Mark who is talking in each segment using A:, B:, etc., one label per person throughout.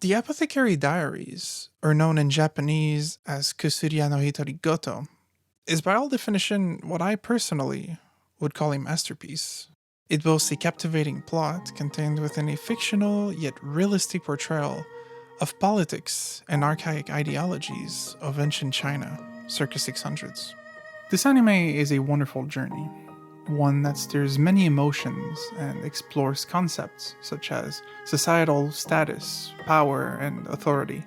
A: The Apothecary Diaries, or known in Japanese as Kusuria no Hitori Goto, is by all definition what I personally would call a masterpiece. It boasts a captivating plot contained within a fictional yet realistic portrayal of politics and archaic ideologies of ancient China, circa 600s. This anime is a wonderful journey, one that stirs many emotions and explores concepts such as societal status, power, and authority,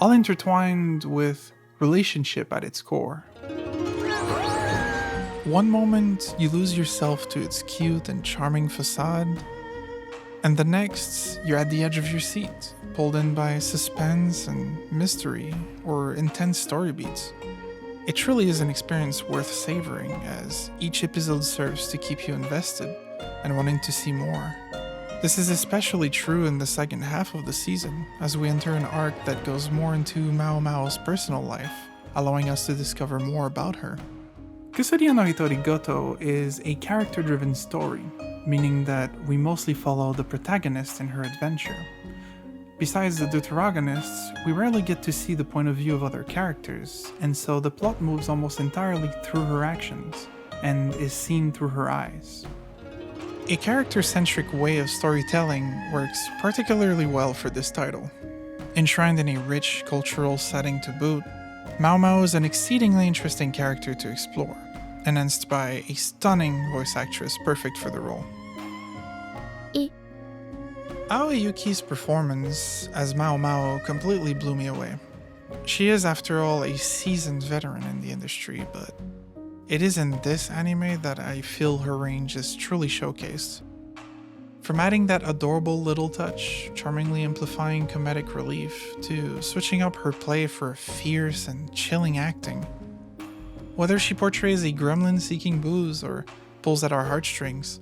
A: all intertwined with relationship at its core. One moment, you lose yourself to its cute and charming facade, and the next, you're at the edge of your seat, pulled in by suspense and mystery or intense story beats. It truly is an experience worth savoring, as each episode serves to keep you invested and wanting to see more. This is especially true in the second half of the season, as we enter an arc that goes more into Maomao's personal life, allowing us to discover more about her. Kusuria no Hitori Goto is a character-driven story, meaning that we mostly follow the protagonist in her adventure. Besides the deuteragonists, we rarely get to see the point of view of other characters, and so the plot moves almost entirely through her actions, and is seen through her eyes. A character-centric way of storytelling works particularly well for this title. Enshrined in a rich cultural setting to boot, Maomao is an exceedingly interesting character to explore, enhanced by a stunning voice actress perfect for the role. Aoi Yuki's performance as Maomao completely blew me away. She is, after all, a seasoned veteran in the industry, but it is in this anime that I feel her range is truly showcased. From adding that adorable little touch, charmingly amplifying comedic relief, to switching up her play for fierce and chilling acting. Whether she portrays a gremlin seeking booze or pulls at our heartstrings,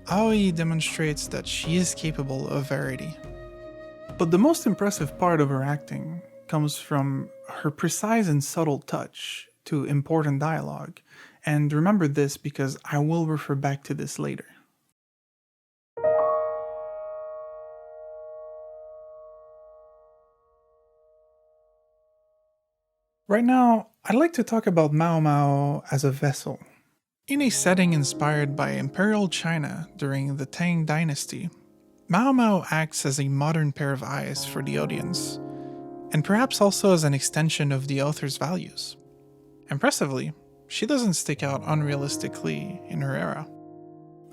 A: Aoi demonstrates that she is capable of variety. But the most impressive part of her acting comes from her precise and subtle touch to important dialogue, and remember this because I will refer back to this later. Right now, I'd like to talk about Maomao as a vessel. In a setting inspired by Imperial China during the Tang Dynasty, Maomao acts as a modern pair of eyes for the audience, and perhaps also as an extension of the author's values. Impressively, she doesn't stick out unrealistically in her era.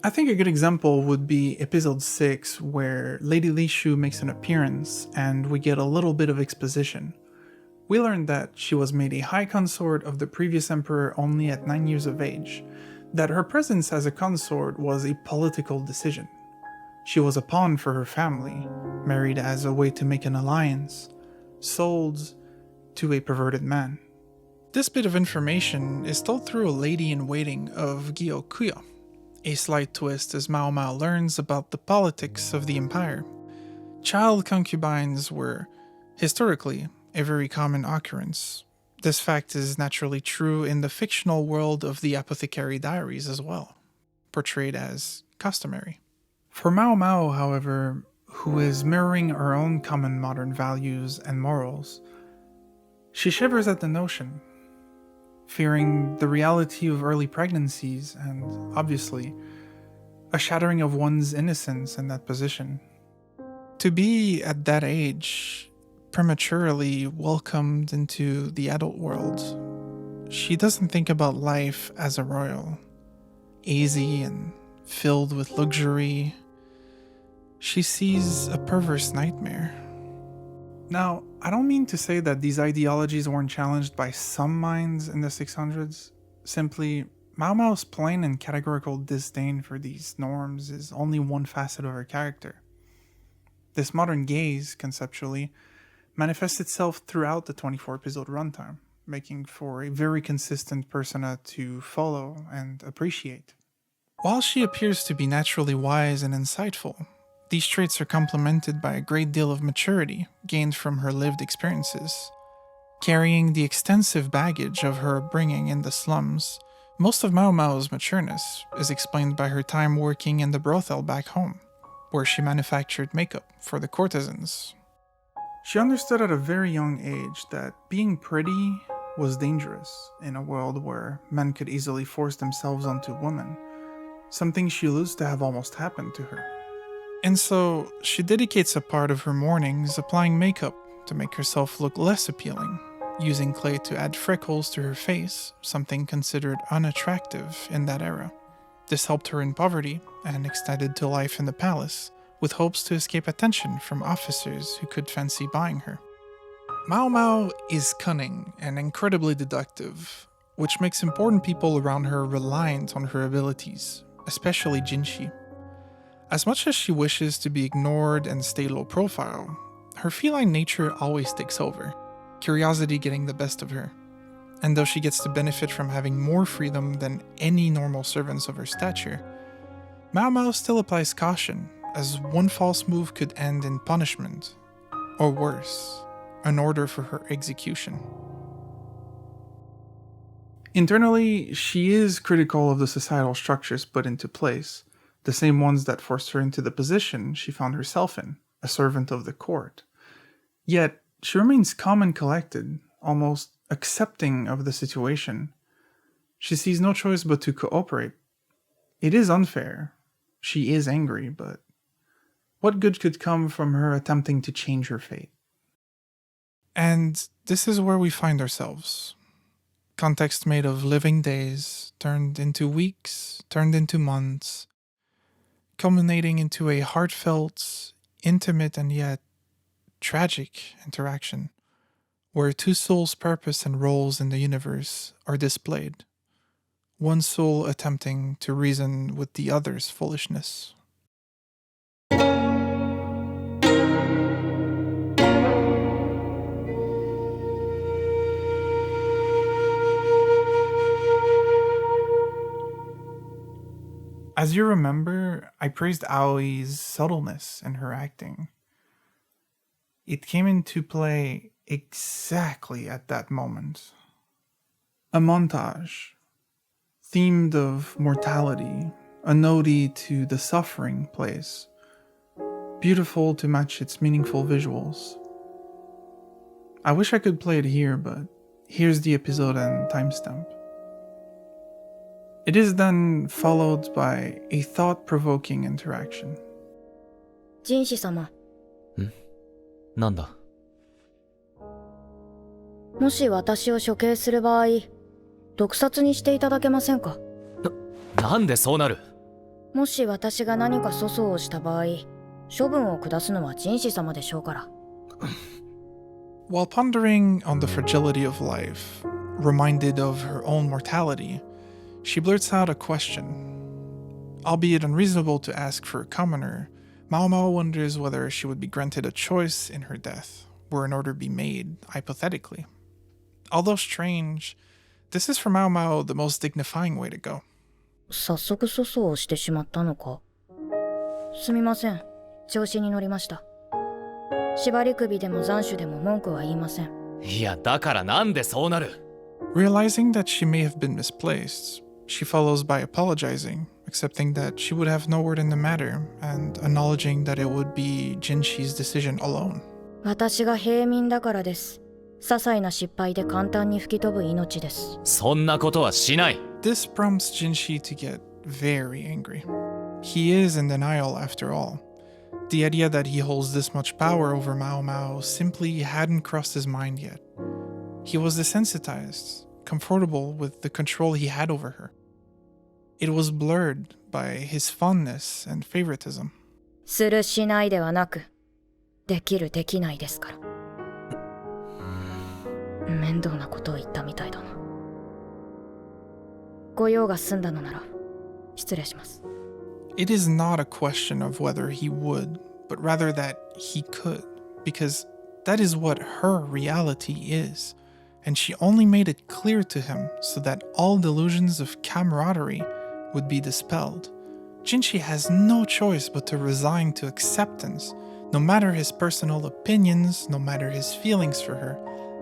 A: I think a good example would be episode 6, where Lady Li Shu makes an appearance and we get a little bit of exposition. We learned that she was made a high consort of the previous emperor only at 9 years of age, that her presence as a consort was a political decision. She was a pawn for her family, married as a way to make an alliance, sold to a perverted man. This bit of information is told through a lady-in-waiting of Gyokuyo, a slight twist as Maomao learns about the politics of the empire. Child concubines were, historically, a very common occurrence. This fact is naturally true in the fictional world of the Apothecary Diaries as well, portrayed as customary. For Maomao, however, who is mirroring her own common modern values and morals, she shivers at the notion, fearing the reality of early pregnancies and, obviously, a shattering of one's innocence in that position. To be, at that age, prematurely welcomed into the adult world, she doesn't think about life as a royal, easy and filled with luxury. She sees a perverse nightmare. Now, I don't mean to say that these ideologies weren't challenged by some minds in the 600s. Simply, Maomao's plain and categorical disdain for these norms is only one facet of her character. This modern gaze, conceptually, manifests itself throughout the 24-episode runtime, making for a very consistent persona to follow and appreciate. While she appears to be naturally wise and insightful, these traits are complemented by a great deal of maturity gained from her lived experiences. Carrying the extensive baggage of her upbringing in the slums, most of Maomao's matureness is explained by her time working in the brothel back home, where she manufactured makeup for the courtesans. She understood at a very young age that being pretty was dangerous in a world where men could easily force themselves onto women, something she used to have almost happened to her. And so, she dedicates a part of her mornings applying makeup to make herself look less appealing, using clay to add freckles to her face, something considered unattractive in that era. This helped her in poverty and extended to life in the palace, with hopes to escape attention from officers who could fancy buying her. Maomao is cunning and incredibly deductive, which makes important people around her reliant on her abilities, especially Jinshi. As much as she wishes to be ignored and stay low profile, her feline nature always takes over, curiosity getting the best of her. And though she gets to benefit from having more freedom than any normal servants of her stature, Maomao still applies caution, as one false move could end in punishment, or worse, an order for her execution. Internally, she is critical of the societal structures put into place, the same ones that forced her into the position she found herself in, a servant of the court. Yet, she remains calm and collected, almost accepting of the situation. She sees no choice but to cooperate. It is unfair. She is angry, but what good could come from her attempting to change her fate? And this is where we find ourselves. Context made of living days, turned into weeks, turned into months, culminating into a heartfelt, intimate, and yet tragic interaction, where two souls' purpose and roles in the universe are displayed, one soul attempting to reason with the other's foolishness. As you remember, I praised Aoi's subtleness in her acting. It came into play exactly at that moment. A montage, themed of mortality, an ode to the suffering place, beautiful to match its meaningful visuals. I wish I could play it here, but here's the episode and timestamp. It is then followed by a thought-provoking interaction.
B: ジンシ様。
C: なんだ。
B: もし私を処刑する場合、毒殺にしていただけませんか。
C: なんでそうなる。
B: もし私が何か粗相をした場合、処分を下すのはジンシ様でしょうから。
A: While pondering on the fragility of life, reminded of her own mortality, she blurts out a question. Albeit unreasonable to ask for a commoner, Maomao wonders whether she would be granted a choice in her death, were an order be made, hypothetically. Although strange, this is for Maomao the most dignifying way to go.
B: 早速粗相をしてしまったのか。すみません、調子に乗りました。縛り首でも斬首でも文句は言いません。
C: いや、だからなんでそうなる。
A: Realizing that she may have been misplaced, she follows by apologizing, accepting that she would have no word in the matter, and acknowledging that it would be Jinshi's decision alone.
B: 私が平民だからです。些細な失敗で簡単に吹き飛ぶ命です。
C: そんなことはしない。
A: This prompts Jinshi to get very angry. He is in denial after all. The idea that he holds this much power over Maomao simply hadn't crossed his mind yet. He was desensitized, comfortable with the control he had over her. It was blurred by his fondness and favoritism.
B: するしないではなく、できるできないですから。面倒なことを言ったみたいだな。ご用が済んだのなら失礼します。
A: It is not a question of whether he would, but rather that he could, because that is what her reality is, and she only made it clear to him so that all delusions of camaraderie would be dispelled. Jinshi has no choice but to resign to acceptance, no matter his personal opinions, no matter his feelings for her.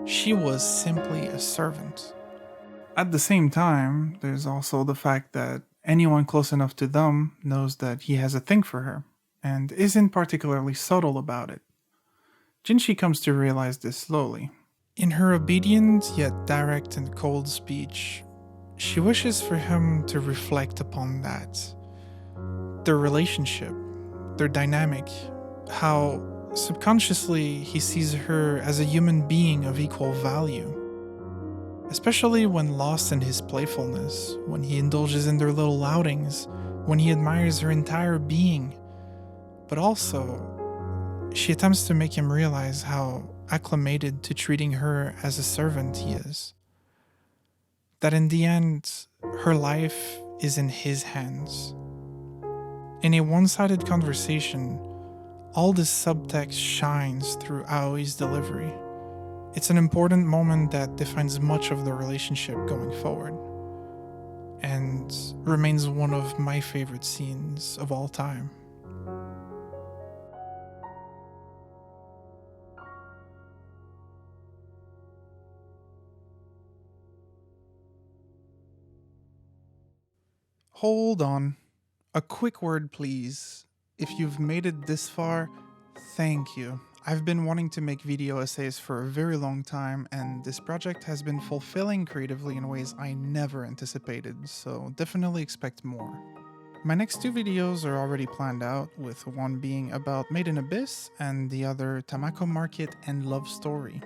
A: She was simply a servant. At the same time, there's also the fact that anyone close enough to them knows that he has a thing for her, and isn't particularly subtle about it. Jinshi comes to realize this slowly. In her obedient yet direct and cold speech, she wishes for him to reflect upon that. Their relationship, their dynamic, how subconsciously he sees her as a human being of equal value. Especially when lost in his playfulness, when he indulges in their little outings, when he admires her entire being. But also, she attempts to make him realize how acclimated to treating her as a servant he is. That in the end, her life is in his hands. In a one-sided conversation, all this subtext shines through Aoi's delivery. It's an important moment that defines much of the relationship going forward, and remains one of my favorite scenes of all time. Hold on. A quick word, please. If you've made it this far, thank you. I've been wanting to make video essays for a very long time, and this project has been fulfilling creatively in ways I never anticipated, so definitely expect more. My next two videos are already planned out, with one being about Made in Abyss and the other Tamako Market and Love Story.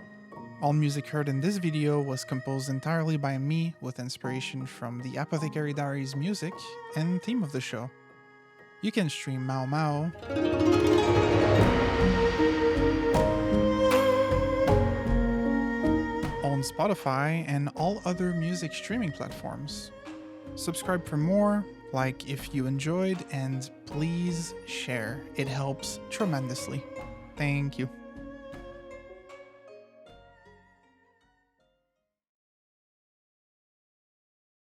A: All music heard in this video was composed entirely by me, with inspiration from the Apothecary Diaries music and theme of the show. You can stream Maomao on Spotify and all other music streaming platforms. Subscribe for more, like if you enjoyed, and please share. It helps tremendously. Thank you.